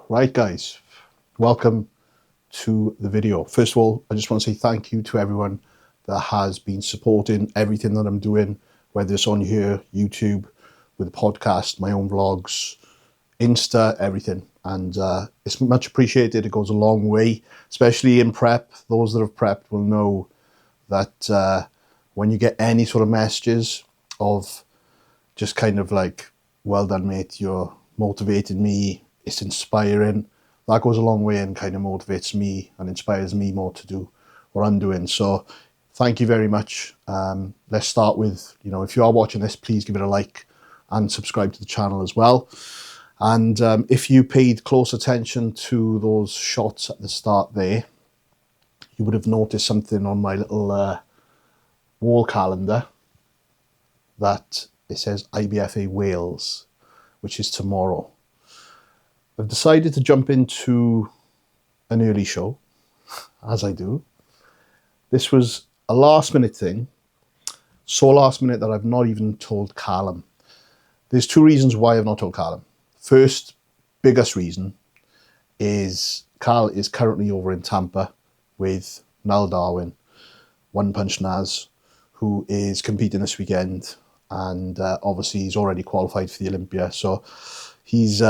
Right guys, welcome to the video. First of all, I just want to say thank you to everyone that has been supporting everything that I'm doing, whether it's on here, YouTube, with the podcast, my own vlogs, Insta, everything. And it's much appreciated. It goes a long way, especially in prep. Those that have prepped will know that when you get any sort of messages of just kind of like, well done mate, you're motivating me, it's inspiring, that goes a long way and kind of motivates me and inspires me more to do what I'm doing. So thank you very much. Let's start with, if you are watching this, please give it a like and subscribe to the channel as well. And if you paid close attention to those shots at the start there, you would have noticed something on my little wall calendar that it says IBFA Wales, which is tomorrow. I've decided to jump into an early show, as I do. This was a last minute thing, so last minute that I've not even told Callum. There's two reasons why I've not told Callum. First, biggest reason is Carl is currently over in Tampa with Niall Darwin, One Punch Naz, who is competing this weekend. And obviously he's already qualified for the Olympia, so he's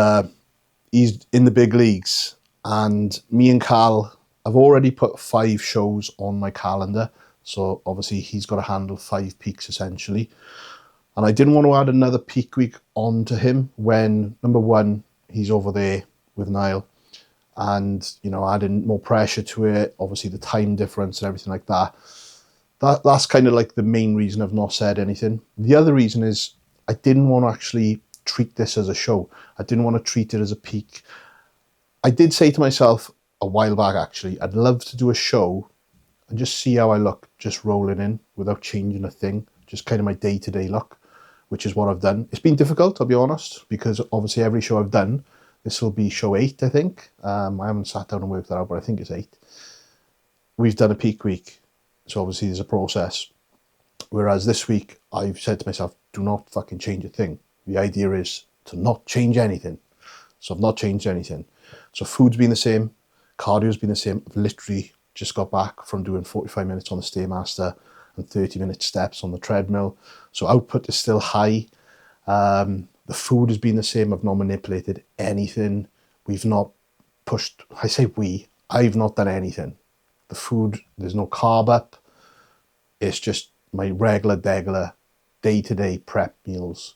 in the big leagues. And me and Carl have already put 5 shows on my calendar, so obviously he's got to handle 5 peaks essentially. And I didn't want to add another peak week on to him when, number one, he's over there with Niall, and adding more pressure to it, obviously the time difference and everything like that. That's kind of like the main reason I've not said anything. The other reason is I didn't want to actually treat this as a show. I didn't want to treat it as a peak. I did say to myself a while back, actually, I'd love to do a show and just see how I look, just rolling in without changing a thing, just kind of my day-to-day look, which is what I've done. It's been difficult, I'll be honest, because obviously every show I've done, this will be show 8, I think. I haven't sat down and worked that out, but I think it's 8. We've done a peak week. So obviously there's a process. Whereas this week, I've said to myself, do not fucking change a thing. The idea is to not change anything. So I've not changed anything. So food's been the same. Cardio's been the same. I've literally just got back from doing 45 minutes on the Stairmaster and 30-minute steps on the treadmill. So output is still high. The food has been the same. I've not manipulated anything. We've not pushed, I've not done anything. The food, there's no carb up. It's just my regular day-to-day prep meals.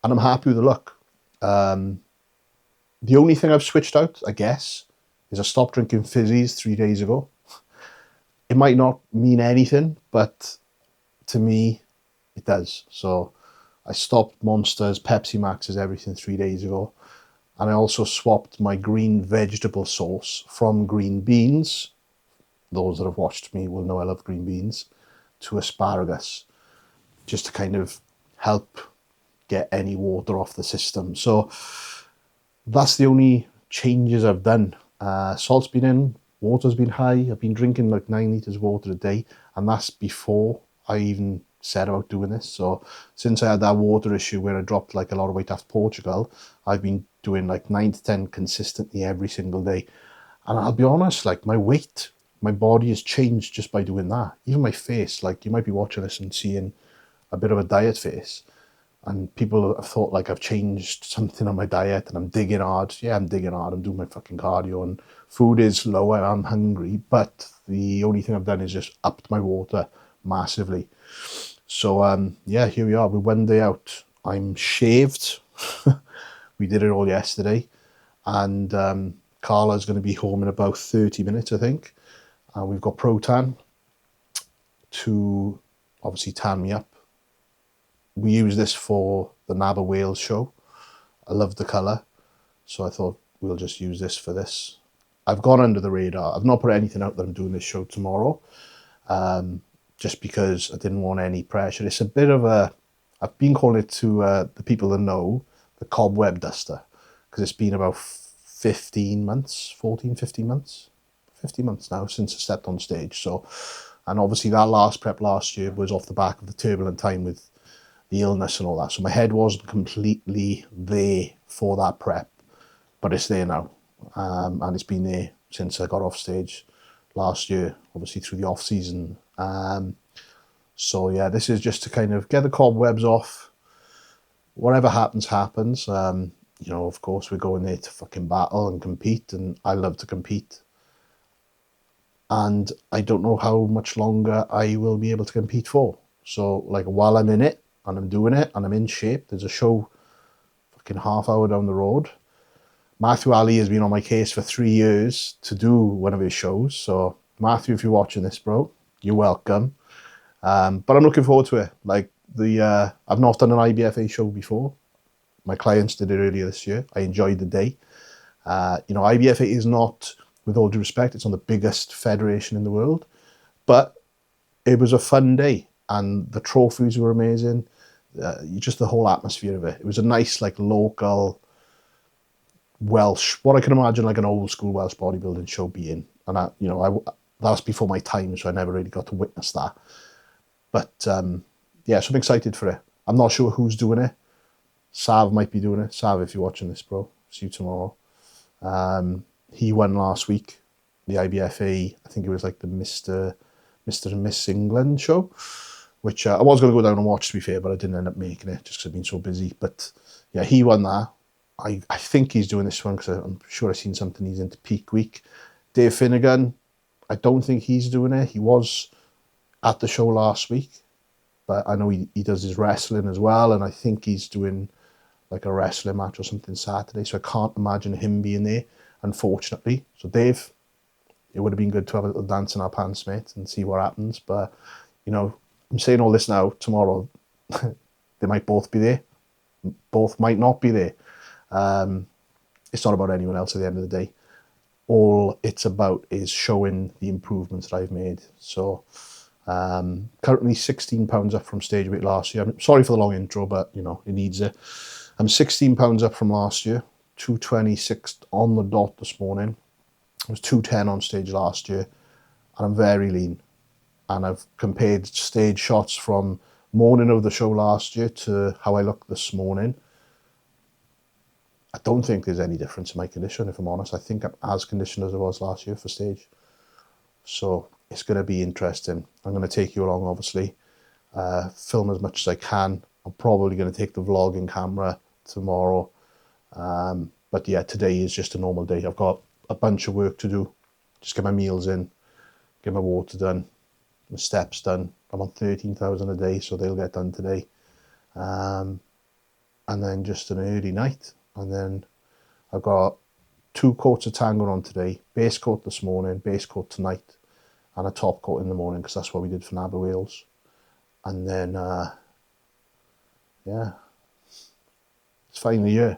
And I'm happy with the look. The only thing I've switched out, I guess, is I stopped drinking fizzies 3 days ago. It might not mean anything, but to me, it does. So I stopped Monsters, Pepsi Maxes, everything 3 days ago. And I also swapped my green vegetable sauce from green beans, those that have watched me will know I love green beans, to asparagus, just to kind of help get any water off the system. So that's the only changes I've done. Salt's been in, water's been high. I've been drinking like 9 litres of water a day, and that's before I even said about doing this. So since I had that water issue where I dropped like a lot of weight after Portugal, I've been doing like 9 to 10 consistently every single day. And I'll be honest, like my weight, my body has changed just by doing that. Even my face, like you might be watching this and seeing a bit of a diet face. And people have thought like I've changed something on my diet and I'm digging hard. Yeah, I'm digging hard. I'm doing my fucking cardio and food is low and I'm hungry. But the only thing I've done is just upped my water massively. So yeah, here we are. We're 1 day out. I'm shaved. We did it all yesterday. And Carla's going to be home in about 30 minutes, I think. And we've got Protan to obviously tan me up. We use this for the NABA Wales show. I love the colour, so I thought we'll just use this for this. I've gone under the radar. I've not put anything out that I'm doing this show tomorrow, just because I didn't want any pressure. It's a bit of a, I've been calling it to the people that know, the cobweb duster, because it's been about 15 months now since I stepped on stage. So, and obviously that last prep last year was off the back of the turbulent time with the illness and all that. So my head wasn't completely there for that prep, but it's there now. and it's been there since I got off stage last year, obviously through the off season. So yeah, this is just to kind of get the cobwebs off. Whatever happens, happens. You know, of course, we're going there to fucking battle and compete, and I love to compete. And I don't know how much longer I will be able to compete for. So, like, while I'm in it, and I'm doing it, and I'm in shape, there's a show fucking half hour down the road. Matthew Ali has been on my case for 3 years to do one of his shows. So, Matthew, if you're watching this, bro, you're welcome. But I'm looking forward to it. Like, I've not done an IBFA show before. My clients did it earlier this year. I enjoyed the day. You know, IBFA is not, with all due respect, it's not the biggest federation in the world, but it was a fun day, and the trophies were amazing. Just the whole atmosphere of it. It was a nice, like, local Welsh, what I can imagine like an old school Welsh bodybuilding show being. And you know, that's before my time, so I never really got to witness that. But yeah, so I'm excited for it. I'm not sure who's doing it. Sav might be doing it. Sav, if you're watching this, bro, see you tomorrow. He won last week, the IBFA, I think it was like the Mr. and Miss England show, which I was going to go down and watch, to be fair, but I didn't end up making it just because I've been so busy. But yeah, he won that. I think he's doing this one because I'm sure I've seen something he's into peak week. Dave Finnegan, I don't think he's doing it. He was at the show last week, but I know he does his wrestling as well, and I think he's doing like a wrestling match or something Saturday, so I can't imagine him being there, unfortunately. So Dave, it would have been good to have a little dance in our pants, mate, and see what happens. But, you know, I'm saying all this now. Tomorrow, they might both be there. Both might not be there. It's not about anyone else at the end of the day. All it's about is showing the improvements that I've made. So, currently 16 pounds up from stage weight last year. I'm sorry for the long intro, but, you know, it needs it. I'm 16 pounds up from last year, 226 on the dot this morning. I was 210 on stage last year, and I'm very lean. And I've compared stage shots from morning of the show last year to how I look this morning. I don't think there's any difference in my condition, if I'm honest. I think I'm as conditioned as I was last year for stage. So it's going to be interesting. I'm going to take you along, obviously, film as much as I can. I'm probably going to take the vlogging camera tomorrow. But yeah, today is just a normal day. I've got a bunch of work to do. Just get my meals in, get my water done, my steps done. I'm on 13,000 a day, so they'll get done today. And then just an early night. And then I've got 2 coats of Tango on today, base coat this morning, base coat tonight, and a top coat in the morning, because that's what we did for NABBA Wales. And then, yeah, it's finally here,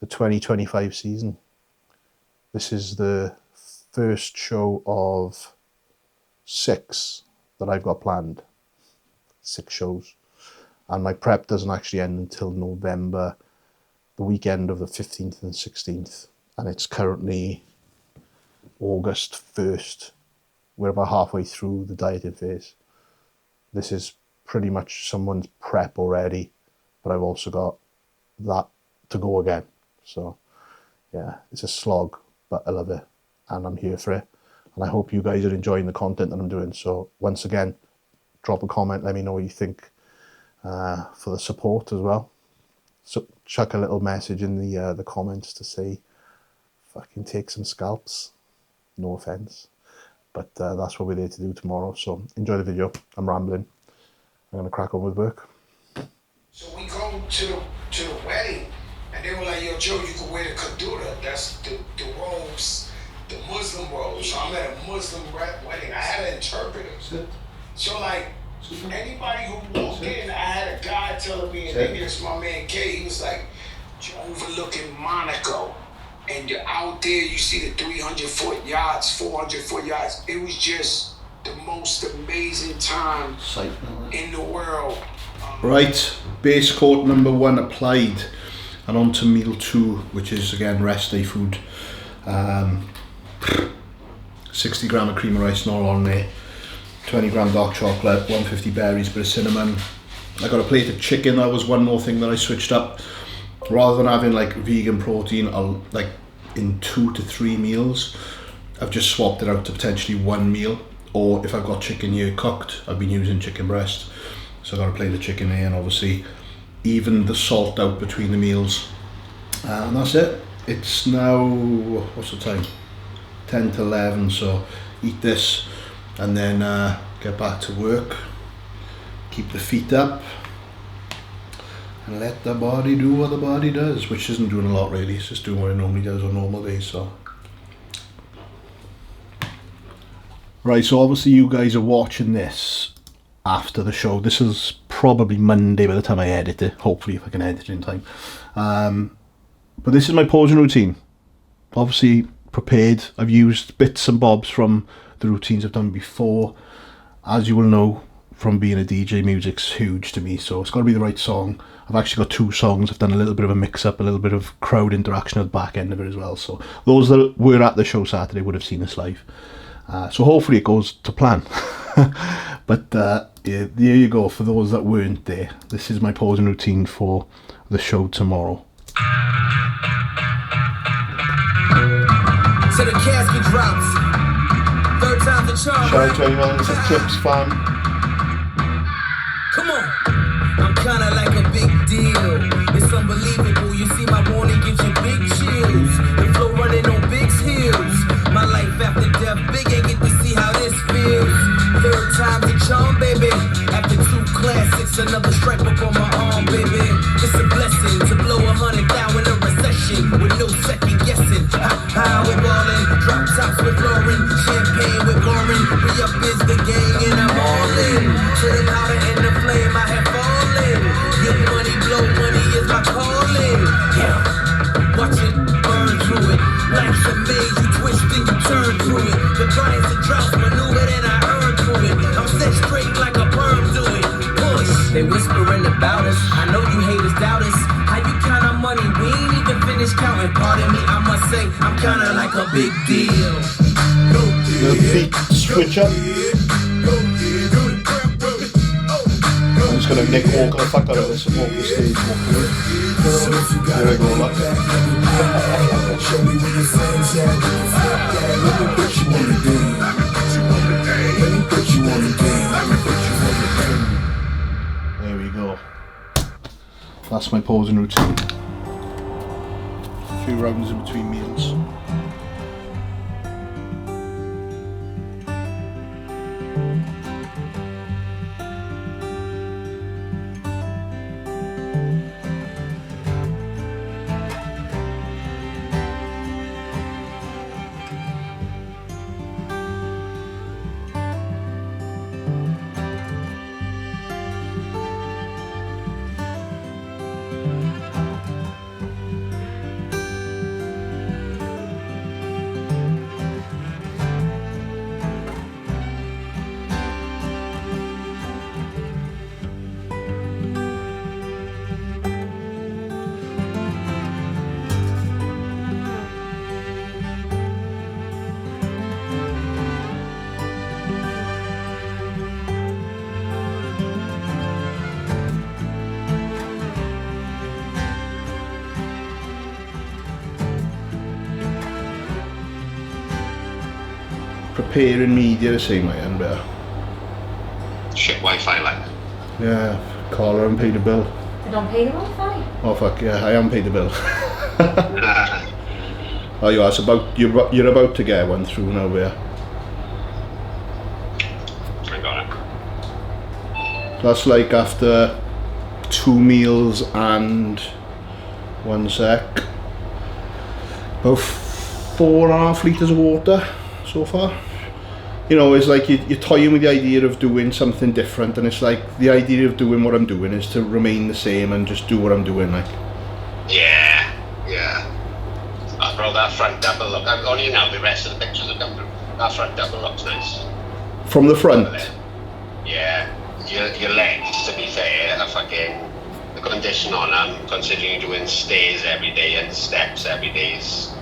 the 2025 season. This is the first show of 6 that I've got planned. 6 shows. And my prep doesn't actually end until November, the weekend of the 15th and 16th. And it's currently August 1st. We're about halfway through the dieting phase. This is pretty much someone's prep already, but I've also got that to go again. So yeah, it's a slog, but I love it and I'm here for it. And I hope you guys are enjoying the content that I'm doing. So once again, drop a comment, let me know what you think, for the support as well. So chuck a little message in the comments to say, fucking take some scalps. No offense. But that's what we're there to do tomorrow. So enjoy the video. I'm rambling. I'm going to crack on with work. So we go to the wedding, and they were like, yo, Joe, you can wear the 𝘗𝘳𝘰𝘶𝘥𝘭𝘺. That's the robes, the Muslim robes. So I'm at a Muslim wedding. I had an interpreter. So like, anybody who walked in, I had a guy telling me in English, my man K, he was like, you're overlooking Monaco. And you're out there, you see the 300-foot yachts, 400-foot yachts. It was just the most amazing time in the world. Right, base coat number 1 applied, and on to meal 2, which is again rest day food. 60 gram of cream of rice, not on there. 20 gram dark chocolate, 150 berries, bit of cinnamon. I got a plate of chicken. That was one more thing that I switched up. Rather than having like vegan protein, in 2 to 3 meals. I've just swapped it out to potentially 1 meal, or if I've got chicken here cooked, I've been using chicken breast. So I've got to play the chicken here and obviously even the salt out between the meals. And that's it. It's now, what's the time? 10 to 11, so eat this and then get back to work. Keep the feet up and let the body do what the body does, which isn't doing a lot really, it's just doing what it normally does on normal days. So right, so obviously you guys are watching this after the show. This is probably Monday by the time I edit it, hopefully, if I can edit it in time. But this is my posing routine. Obviously prepared. I've used bits and bobs from the routines I've done before. As you will know from being a DJ, music's huge to me, so it's got to be the right song. I've actually got 2 songs. I've done a little bit of a mix-up, a little bit of crowd interaction at the back end of it as well. So those that were at the show Saturday would have seen this live. So hopefully it goes to plan. But yeah, there you go. For those that weren't there, this is my posing routine for the show tomorrow. So the casket drops. 3rd time's the charm. Shout out to anyone that's a Tips fan. Come on. I'm kinda like a big deal. It's unbelievable. You see, my morning gives you big chills. The flow running on Big's heels. My life after death, Big ain't get to see how this feels. 3rd time's the charm, baby. After 2 classics, another stripe up on my arm, baby. It's a blessing to blow 100,000 in a recession with no second guessing. How we ballin', drop tops with Lauren, champagne with Warren. Re-up is the gang and I'm all in. To the powder and the flame, I have fallen. Get money, blow money is my calling. Yeah, watch it burn through it. Life's a maze, you twist and you turn through it. The giants and droughts maneuver and I earn through it. I'm set straight like a perm do it. Push. They whispering about us. I know you haters doubt us. How you count our money? We ain't even finished counting. Pardon me, I must say I'm kinda like a big deal. The feet switch up. I'm just gonna Nick walk the fuck out of this and walk the stage. There we go, look. Show me where your friends at. Let me put you on the game. Let me put you on the game. Let me put you on the game. There we go. That's my posing routine. A few rounds in between meals. Preparing media the same way, and Shit Wi-Fi like. yeah, call her and pay the bill. I don't pay the Wi-Fi. Oh fuck yeah, I am paid the bill. Oh yeah, it's about you're about to get one through now, yeah. I got it. That's like after 2 meals and 1 sec. About 4.5 litres of water so far. You know, it's like you're toying with the idea of doing something different, and it's like the idea of doing what I'm doing is to remain the same and just do what I'm doing, like. Yeah. Bro, that front double look. Only now the rest of the pictures have come through. That front double looks nice. From the front? Yeah. Your legs, to be fair, are fucking... The condition on them, considering you're doing stairs every day and steps every day, is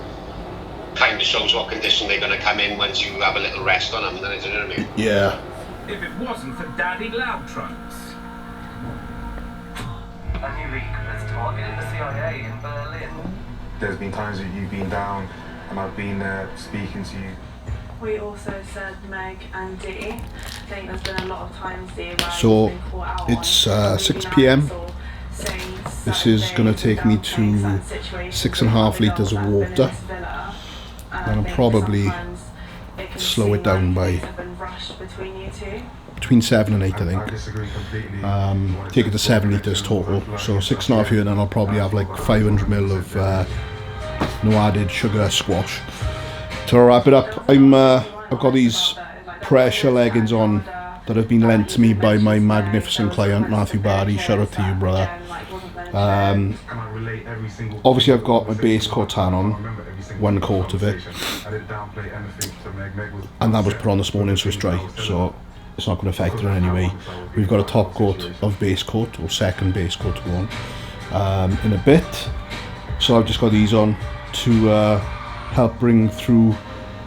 kind of shows what condition they're going to come in once you have a little rest on them, then, you know what I mean? Yeah. If it wasn't for Daddy Loud Trunks. A new leak has targeted the CIA in Berlin. There's been times that you've been down and I've been there speaking to you. We also said Meg and Dee. I think there's been a lot of times, Dee, where So you've been caught out it's on 6 really p.m. nice or saying This is certain going to things take me about saying to certain situations 6.5 with litres adults of that have been in water, this villa. and I I'll think probably sometimes it can slow seem it down like by things have been rushed between you two. between 7 and 8, I I think. disagree completely. Take it to 7 litres total, so 6.5 here, and then I'll probably have like 500ml of no added sugar squash. To wrap it up, I've got these pressure leggings on that have been lent to me by my magnificent client Matthew Barry. Shout out to you, brother. Obviously I've got my base coat tan on, 1 coat of it, and that was put on this morning so it's dry, so it's not going to affect it in any way. We've got a top coat of base coat, or second base coat to go on in a bit, so I've just got these on to help bring through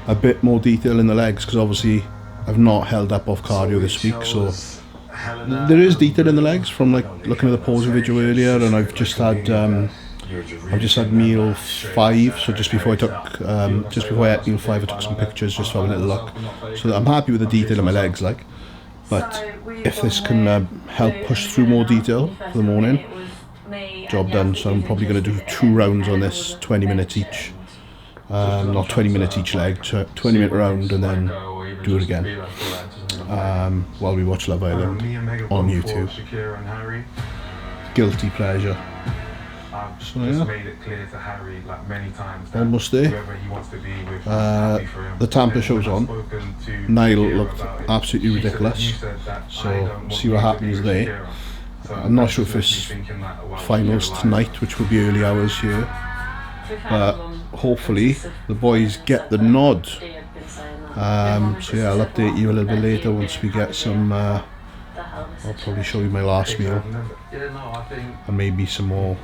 a bit more detail in the legs, because obviously I've not held up off cardio this week, so there is detail in the legs from like looking at the posing video earlier, and I've just had meal 5, so just before I ate meal 5 I took some pictures just to have a little look, so I'm happy with the detail in my legs, like, but if this can help push through more detail for the morning, job done. So I'm probably going to do 2 rounds on this, 20 minutes each, not 20 minutes each leg, 20-minute round, and then do it again while we watch Love Island on YouTube. Guilty pleasure. So yeah, almost there. The Tampa show's on. Niall looked absolutely ridiculous, so see what happens there. I'm not sure if it's finals tonight, which will be early hours here, but hopefully the boys get the nod. So yeah, I'll update you a little bit later once we get some. I'll probably show you my last meal and maybe some more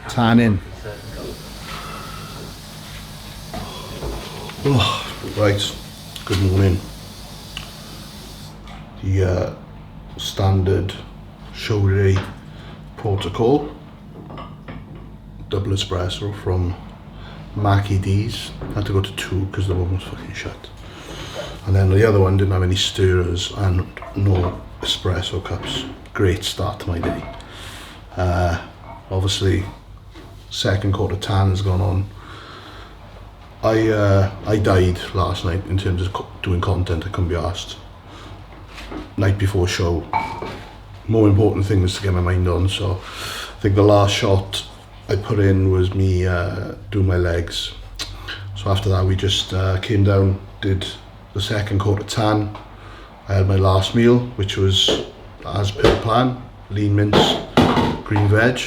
tanning. Oh, right, good morning. The standard 𝘗𝘳𝘰𝘶𝘥𝘭𝘺 protocol, double espresso from Davies. I had to go to 2 because the one was fucking shut, and then the other one didn't have any stirrers and no espresso cups. Great start to my day. Obviously second coat of tan has gone on. I died last night in terms of doing content. I couldn't be asked. Night before show, more important things to get my mind on, so I think the last shot I put in was me doing my legs. So after that we just came down, did the second coat of tan. I had my last meal, which was as per plan, lean mince, green veg.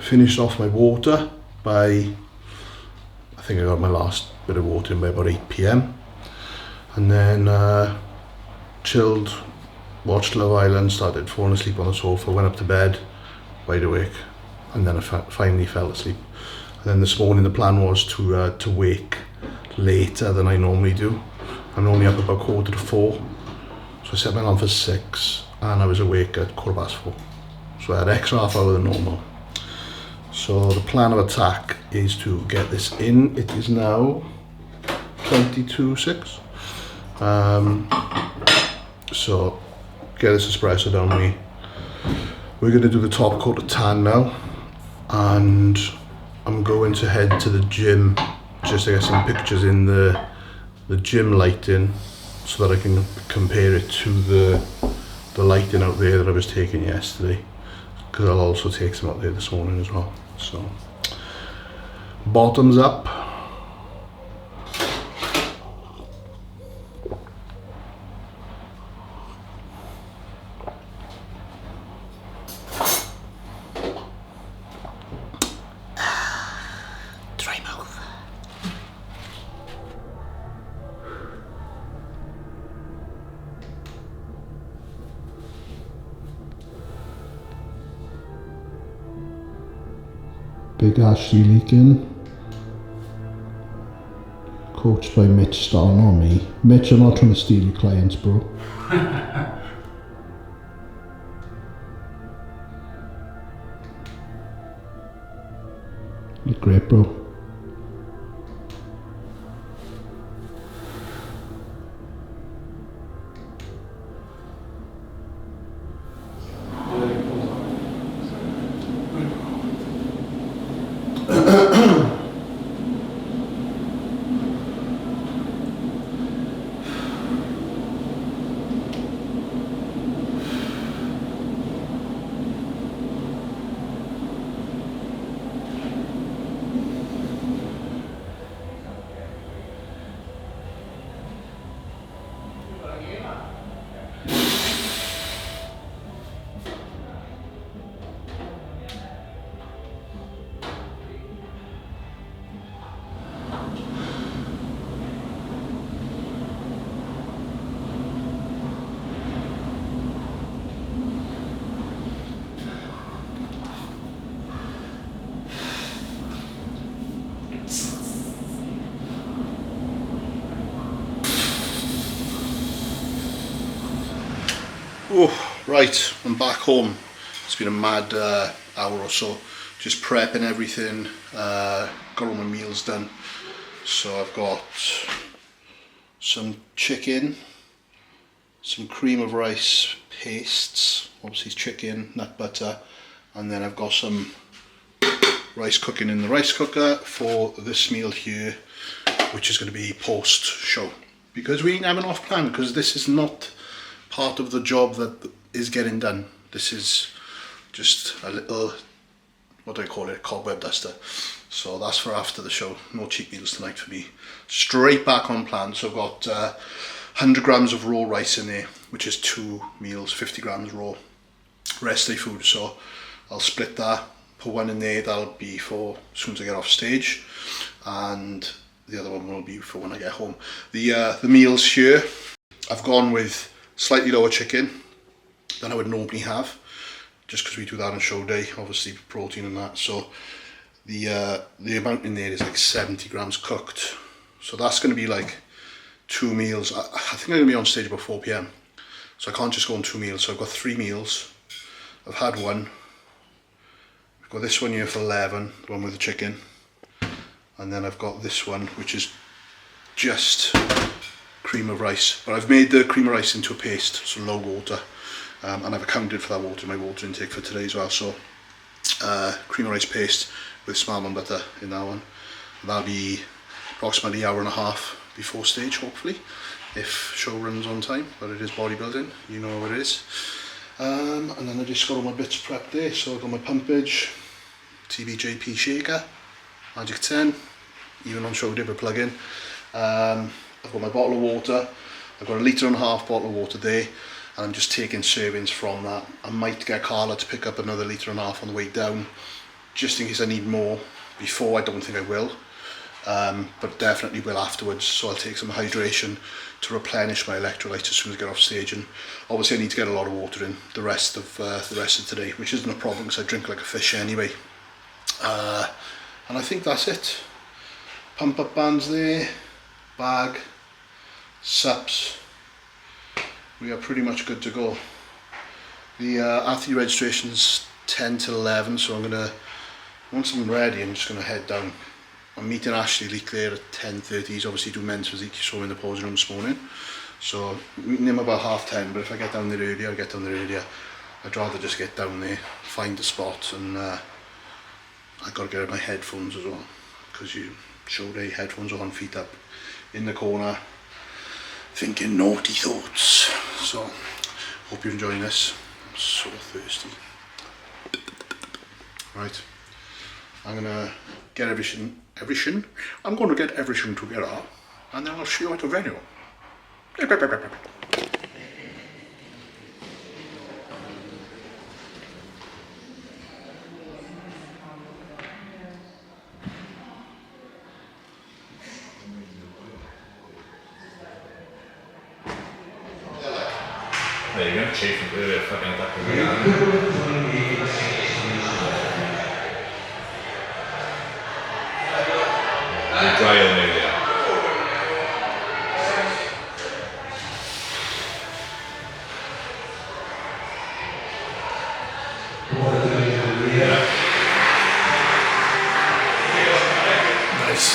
Finished off my water by, I think I got my last bit of water in by about 8 p.m. and then chilled, watched Love Island, started falling asleep on the sofa, went up to bed, wide awake, and then I finally fell asleep. And then this morning the plan was to wake later than I normally do. I'm only up about 4:45, so I set my alarm for 6 and I was awake at 4:15. So I had extra half hour than normal. So the plan of attack is to get this in. It is now 22:06. So get this espresso down me. We're going to do the top coat of tan now, and I'm going to head to the gym just to get some pictures in the gym lighting so that I can compare it to the lighting out there that I was taking yesterday, because I'll also take some out there this morning as well. So bottoms up. Dry mouth. Big Ashley leaking. Coached by Mitch Starr, not me. Mitch, I'm not trying to steal your clients, bro. Look great, bro. Oh, right, I'm back home. It's been a mad hour or so, just prepping everything, got all my meals done. So I've got some chicken, some cream of rice pastes, obviously chicken, nut butter, and then I've got some rice cooking in the rice cooker for this meal here, which is going to be post show, because we didn't have an off plan, because this is not part of the job that is getting done. This is just a little, what do I call it, a cobweb duster. So that's for after the show. No cheap meals tonight for me. Straight back on plan. So I've got 100 grams of raw rice in there, which is 2 meals, 50 grams raw rest day food. So I'll split that, put one in there, that'll be for as soon as I get off stage, and the other one will be for when I get home. The meals here, I've gone with slightly lower chicken than I would normally have, just because we do that on show day, obviously protein and that. So the amount in there is like 70 grams cooked. So that's going to be like 2 meals. I think I'm going to be on stage about 4 PM. So I can't just go on 2 meals. So I've got 3 meals. I've had one. I've got this one here for 11, the one with the chicken. And then I've got this one, which is just cream of rice. But I've made the cream of rice into a paste, so low water. And I've accounted for that water in my water intake for today as well. So cream of rice paste with almond butter in that one. And that'll be approximately an hour and a half before stage, hopefully, if show runs on time. But it is bodybuilding, you know what it is. And then I just got all my bits prepped there. So I've got my pumpage, TBJP shaker, Magic 10, even on show day but plug in. I've got my bottle of water. I've got a 1.5 litre bottle of water there, and I'm just taking servings from that. I might get Carla to pick up another 1.5 litre on the way down, just in case I need more. Before, I don't think I will, but definitely will afterwards. So I'll take some hydration to replenish my electrolytes as soon as I get off stage. And obviously I need to get a lot of water in the rest of today, which isn't a problem because I drink like a fish anyway. And I think that's it. Pump up bands there, bag, sups. We are pretty much good to go. The athlete registration's 10 to 11, so once I'm ready, I'm just going to head down. I'm meeting Ashley Leek there at 10:30. He's obviously doing men's physique, you saw him in the posing room this morning. So meeting him about 10:30, but if I get down there earlier, I'll get down there earlier. I'd rather just get down there, find the spot, and I've got to get out my headphones as well, because you show day headphones on, feet up, in the corner, thinking naughty thoughts. So hope you're enjoying this. I'm so thirsty. Right, I'm gonna get everything. I'm gonna get everything together, and then I'll show you at the venue. There you go, chief of the fucking attack. Dry on there, yeah. Nice.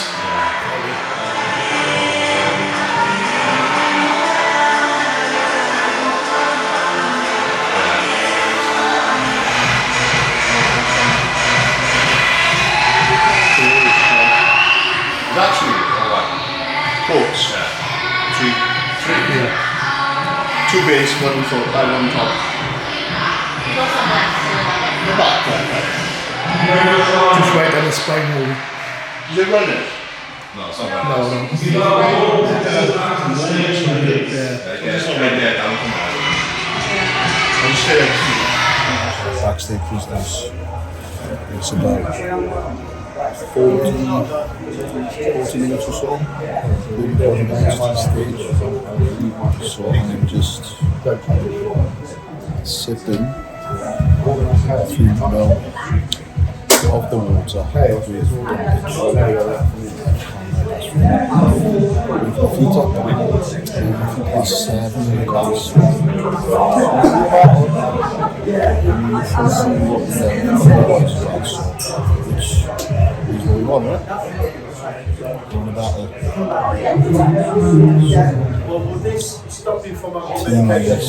Actually, quotes. Three. Yeah. 2 base, 1 front, 1 top. The back, right. Just right on the spine wall. Is it running? No, it's not running. I'm just saying. Backstage business. It's about 40 minutes or so. We'll go backstage. So I'm just sipping through the milk of the water with pumpage. Feet up. Past 7 in the course. You should see what the boys was, which is what we want, right? Doing a battle. Team like this.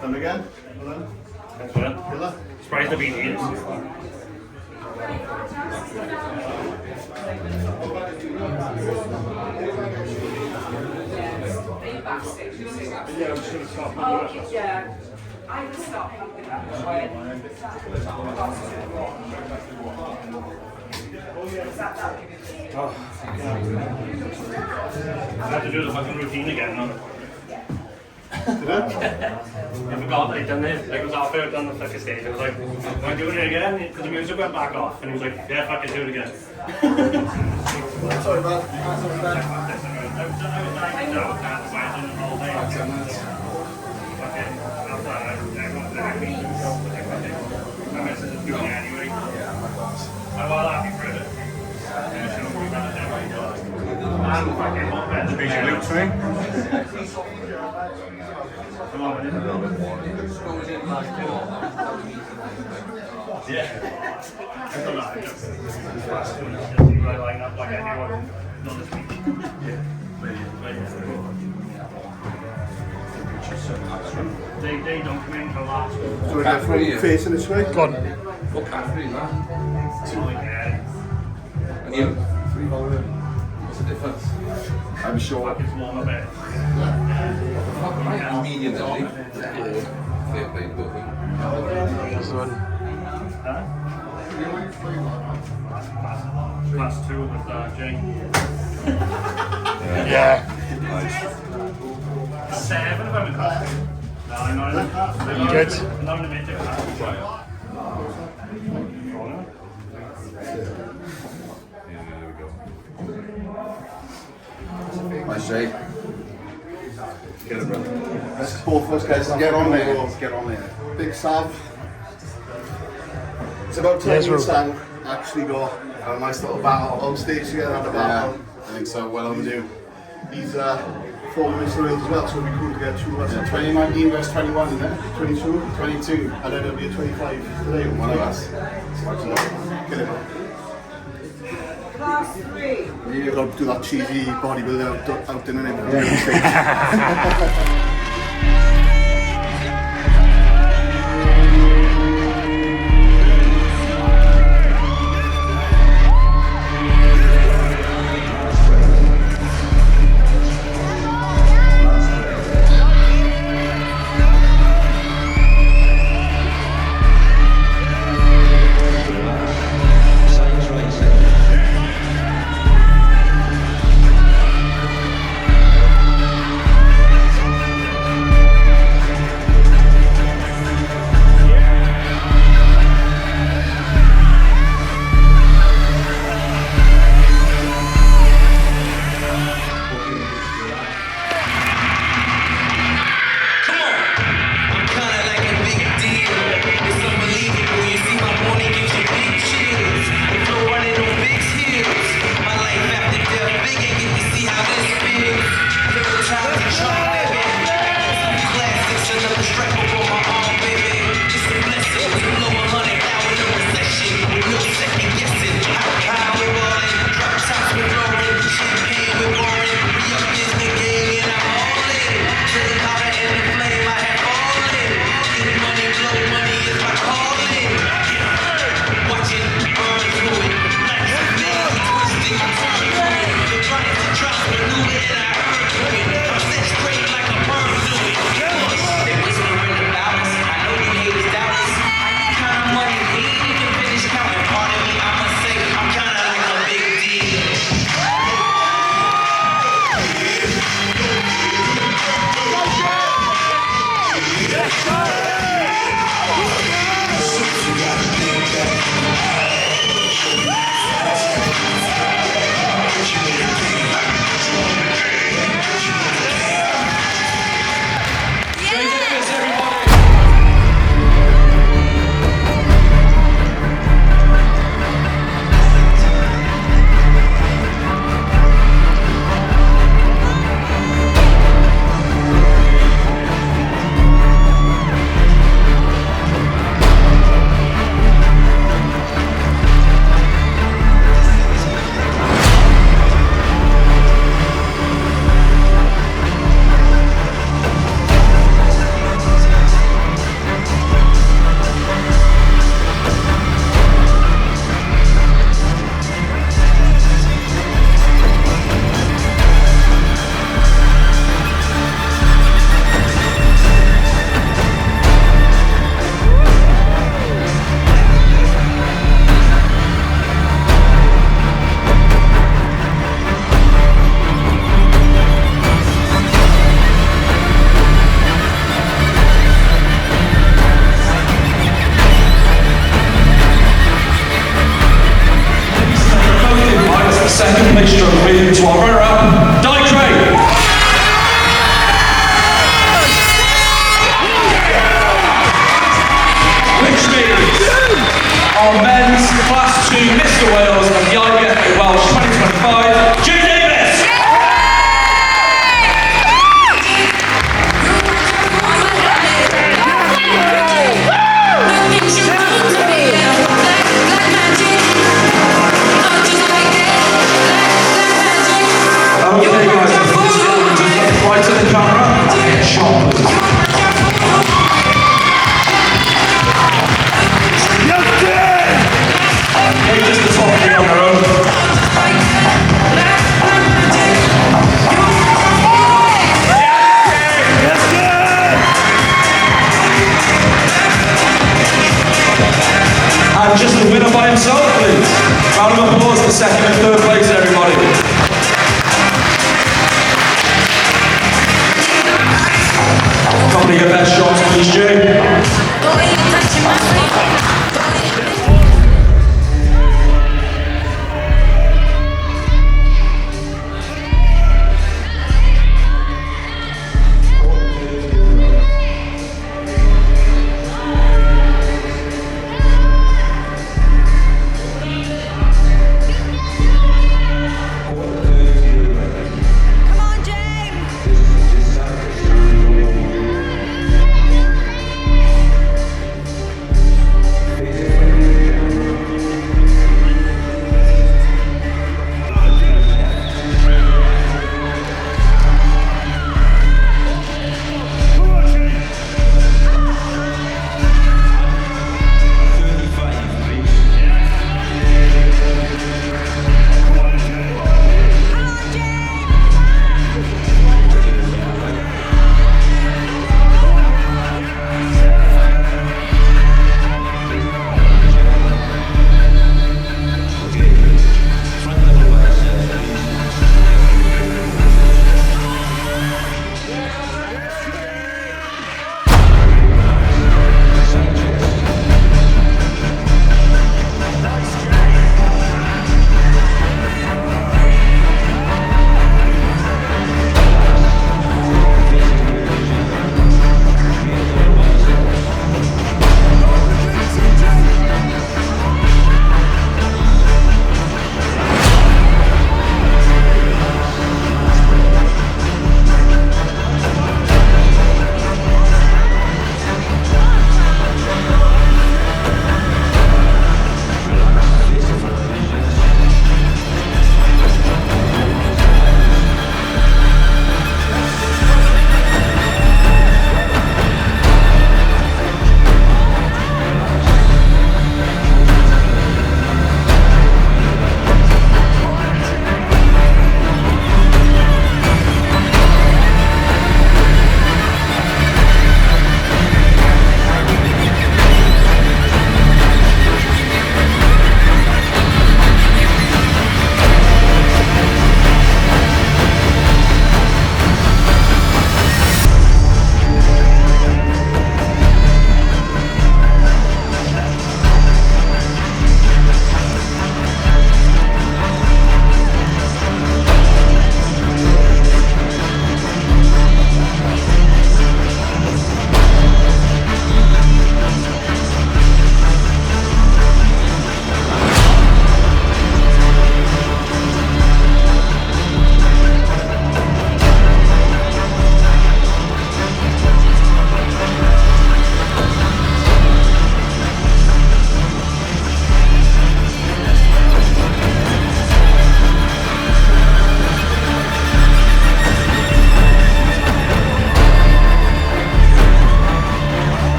Come again? Surprised the beat is. Yeah, I would stop having that way. I had to do the fucking routine again. No? I forgot that I'd done it. Like, it was after I'd done the fucking stage. I was like, am I doing it again? Because the music went back off. And he was like, yeah, fuck it, do it again. Sorry, man. They don't come in till last. So we're going to facing this way? Go on. What category is that? Yeah. And you? What's the difference? I'm sure. It's more of it. Medium, don't you? Fair play to both of them. Class 2 with Jane. Yeah. 7 of them in class 2. No, I'm not in the class. Good. I'm not in the midget class. Nice shape. Get it, brother. Let's both of us guys get on there. Get on there. Big Sav. It's about time you and Sam actually got a nice little battle on stage together at a battle. I think so, well overdue. He's performing as well, so it'd be cool to get two of us. 2019 versus 21, isn't it? 22, 22. and then it'll be a 25 today. One of us. Get it. Class 3. You've got to do that cheesy bodybuilder out in an empty to Wales of the IBF Welsh 2025, Jay Davies! Okay guys, if you just look right at the camera and get shot. Hey, just the top three on their own. And just the winner by himself, please. Round of applause for second and third place, everybody. Couple of your best shots, please, Jay.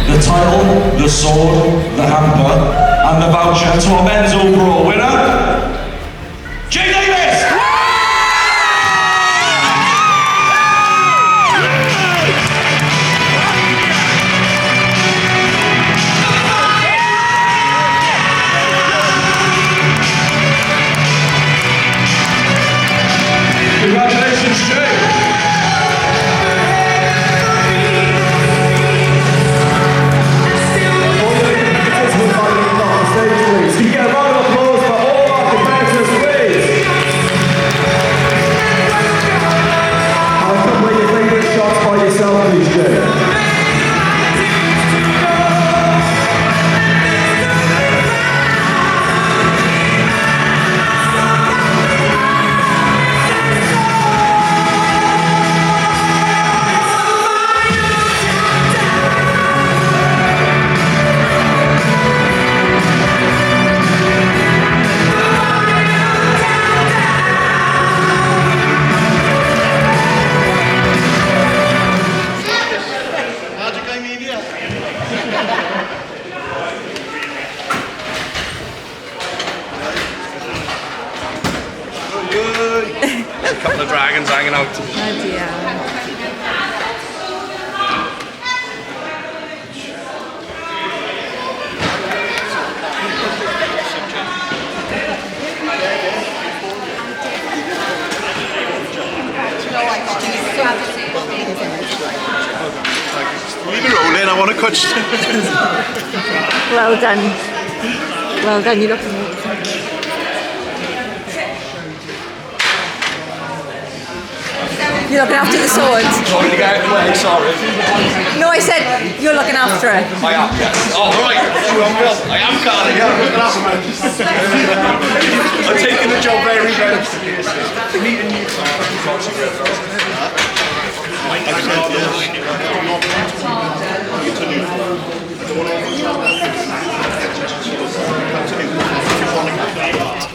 the title, the sword, the hamper, and the voucher to our men's overall winner, Jay Davies! Congratulations, Jay! Can you get a round of applause for all a couple of dragons hanging out. Oh dear. Leave it rolling, I want to cut. Well done. Well done, you look amazing. You're looking after the sword. Trying to get out of the way, sorry. No, I said you're looking after it. I am, yes. Oh, right. I am Carly. Yeah, I'm looking after it. I'm taking the job very, very seriously. Meeting you.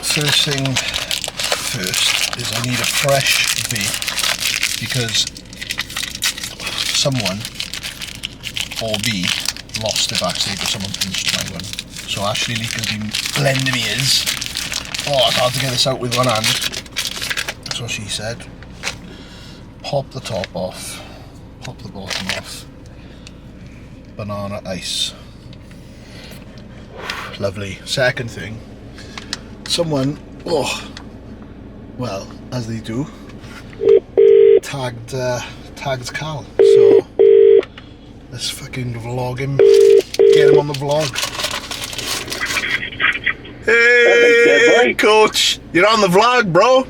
First thing first is I need a fresh vape because someone or me lost the backstage or someone pinched my one. So Ashley Leak has been lending me his. Oh, it's hard to get this out with one hand. That's what she said. Pop the top off, pop the bottom off. Banana ice. Lovely. Second thing, someone, well, as they do, tagged Cal. So let's fucking vlog him, get him on the vlog. Hey, coach, you're on the vlog, bro.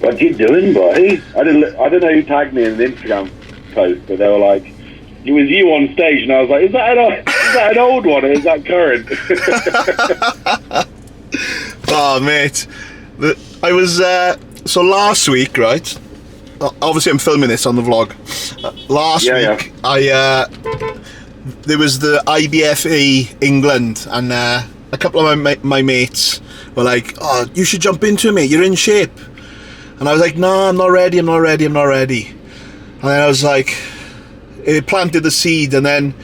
What you doing, boy? I don't know who tagged me in an Instagram post, but they were like, it was you on stage, and I was like, is that an old one or is that current? Oh, mate, I was so last week, right? Obviously, I'm filming this on the vlog. Last week, there was the IBFA England, and a couple of my mates were like, "Oh, you should jump into it, mate. You're in shape." And I was like, "No, I'm not ready. I'm not ready. I'm not ready." And then I was like, it planted the seed, and then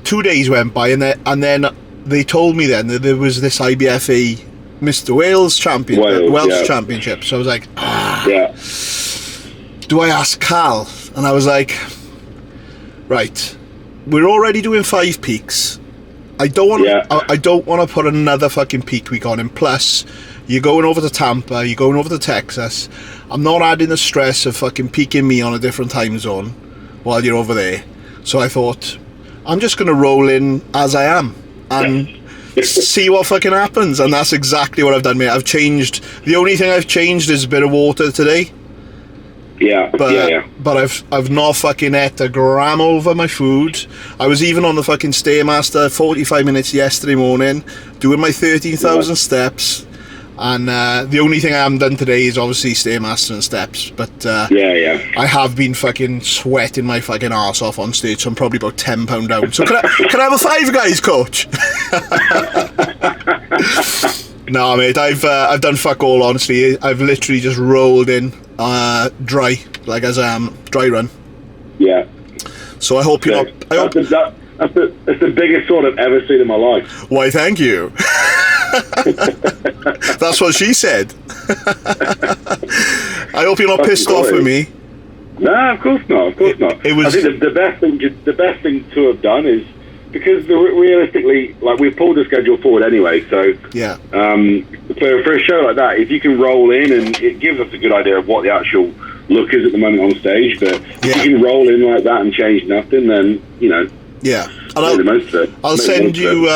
2 days went by, and then they told me then that there was this IBFA Mr. Wales Championship. So I was like, do I ask Cal? And I was like, right, we're already doing 5 peaks. I don't want to put another fucking peak week on him. Plus, you're going over to Tampa, you're going over to Texas. I'm not adding the stress of fucking peaking me on a different time zone while you're over there. So I thought, I'm just going to roll in as I am and see what fucking happens. And that's exactly what I've done, mate. I've changed. The only thing I've changed is a bit of water today. But I've not fucking ate a gram over my food. I was even on the fucking Stairmaster 45 minutes yesterday morning doing my 13,000 steps. And the only thing I haven't done today is obviously Stairmaster and steps, but I have been fucking sweating my fucking arse off on stage, so I'm probably about £10 down. So can I have a 5 guys, coach? No, mate, I've done fuck all, honestly. I've literally just rolled in dry, like as I am, dry run. Yeah. So I hope you're not... That's the biggest sword I've ever seen in my life. Why, thank you. That's what she said. I hope you're not pissed off with me. No, of course not. Of course not. I think the best thing to have done is, because realistically, like, we've pulled the schedule forward anyway. So for a show like that, if you can roll in, and it gives us a good idea of what the actual look is at the moment on stage. But if you can roll in like that and change nothing, then I'll send you.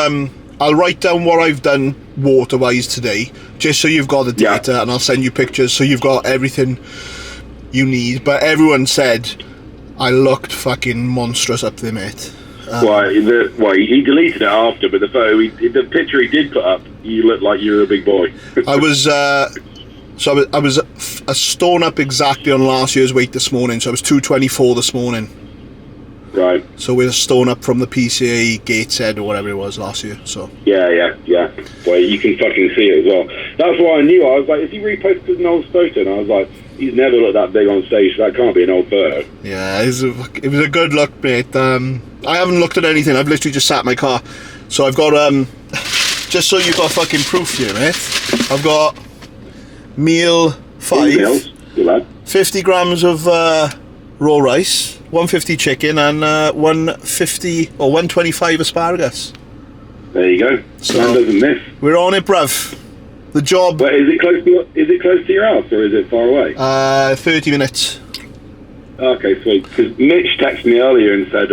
I'll write down what I've done water-wise today, just so you've got the data, and I'll send you pictures so you've got everything you need. But everyone said I looked fucking monstrous up there, mate. He deleted it after, but the picture he did put up, you looked like you were a big boy. I was I was a stone up exactly on last year's weight this morning, so I was 224 this morning. Right. So we're a stone up from the PCA Gateshead or whatever it was last year. So yeah. Well, you can fucking see it as well. That's why I knew. I was like, is he reposted an old photo? And I was like, he's never looked that big on stage, so that can't be an old photo. Yeah, it was a good look, mate. I haven't looked at anything. I've literally just sat in my car. So I've got just so you've got fucking proof here, mate. I've got meal 5, 50 grams of raw rice, 150 chicken, and 150 or 125 asparagus. There you go. So Man doesn't miss. We're on it, bruv. The job. But is it close to your house, or is it far away? 30 minutes. Okay, sweet. Because Mitch texted me earlier and said,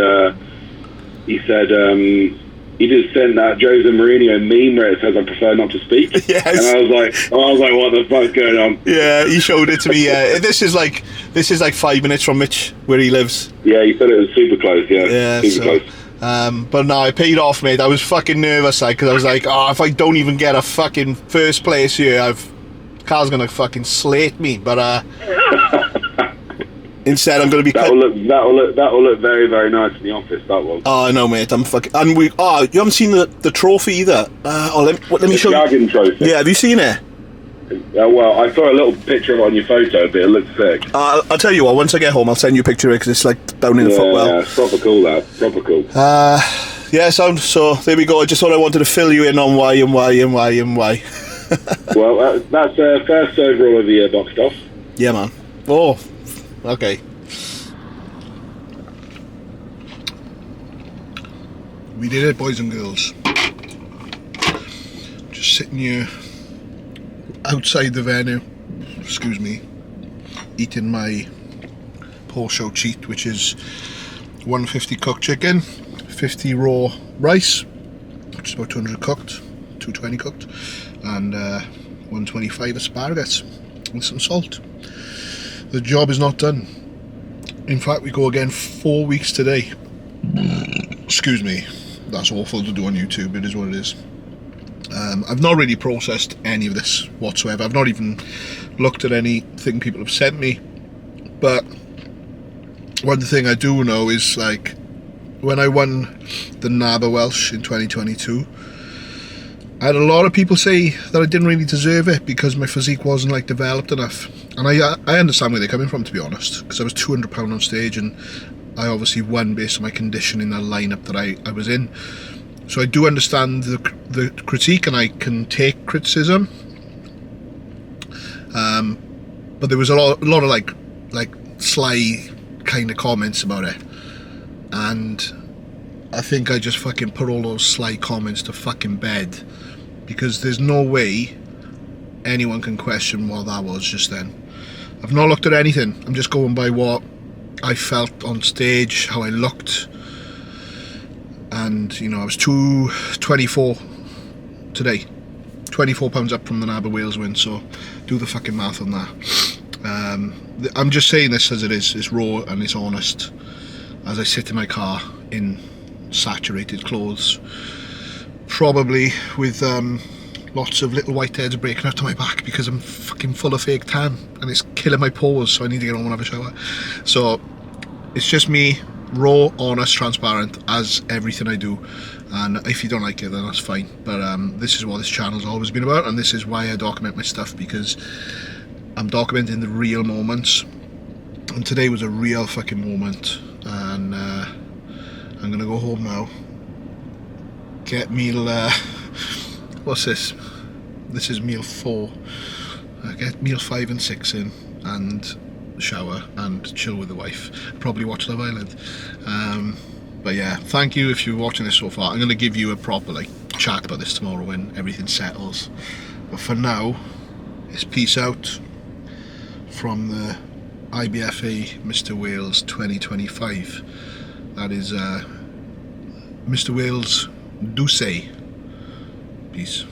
he just sent that Jose Mourinho meme where it says, "I prefer not to speak." Yes. And I was like, what the fuck's going on? Yeah, he showed it to me. This is like 5 minutes from Mitch, where he lives. Yeah, he said it was super close. Yeah, super close. But no, I paid off, mate. I was fucking nervous, because I was like, if I don't even get a fucking first place here, car's gonna fucking slate me. But instead, I'm gonna be. That'll look very, very nice in the office. That will. Oh no, mate! I'm fucking. And you haven't seen the trophy either. Let me show you. The Dragon trophy. Yeah, have you seen it? Well, I saw a little picture of it on your photo, but it looks sick. I'll tell you what. Once I get home, I'll send you a picture of it, because it's like down in the footwell. Yeah, it's proper cool. Proper cool. Yeah, so there we go. I just thought I wanted to fill you in on why. Well, that's first overall of the year boxed off. Yeah, man. Oh, okay. We did it, boys and girls. Just sitting here outside the venue, excuse me, eating my 𝘴𝘱𝘰𝘶𝘥𝘭𝘺, which is 150 cooked chicken, 50 raw rice, which is about 200 cooked, 220 cooked, and 125 asparagus and some salt. The job is not done. In fact, we go again 4 weeks today. Excuse me, that's awful to do on YouTube. It is what it is. I've not really processed any of this whatsoever. I've not even looked at anything people have sent me. But one thing I do know is, like, when I won the 𝘂𝘭𝘭𝘆 Welsh in 2022, I had a lot of people say that I didn't really deserve it because my physique wasn't like developed enough. And I understand where they're coming from, to be honest, because I was 200 pound on stage, and I obviously won based on my condition in that lineup that I was in. So I do understand the critique, and I can take criticism. But there was a lot of like sly kind of comments about it, and I think I just fucking put all those sly comments to fucking bed, because there's no way anyone can question what that was just then. I've not looked at anything. I'm just going by what I felt on stage, how I looked. And, you know, I was 224 today, 24 pounds up from the 𝘂𝘭𝘆 Wales win, so do the fucking math on that. I'm just saying this as it is. It's raw and it's honest, as I sit in my car in saturated clothes, probably with lots of little white hairs breaking out to my back because I'm fucking full of fake tan and it's killing my pores, so I need to get home and have a shower. So it's just me, raw, honest, transparent, as everything I do. And if you don't like it, then that's fine. But this is what this channel's always been about, and this is why I document my stuff, because I'm documenting the real moments. And today was a real fucking moment. And I'm gonna go home now, get meal, what's this? This is meal 4. Get meal 5 and 6 in, and shower and chill with the wife, probably watch Love Island. But yeah, thank you if you're watching this so far. I'm going to give you a proper chat about this tomorrow when everything settles, but for now it's peace out from the IBFA Mr. Wales 2025. That is Mr. Wales 𝘗𝘂𝘰𝘶𝘥𝘭𝘺. Peace.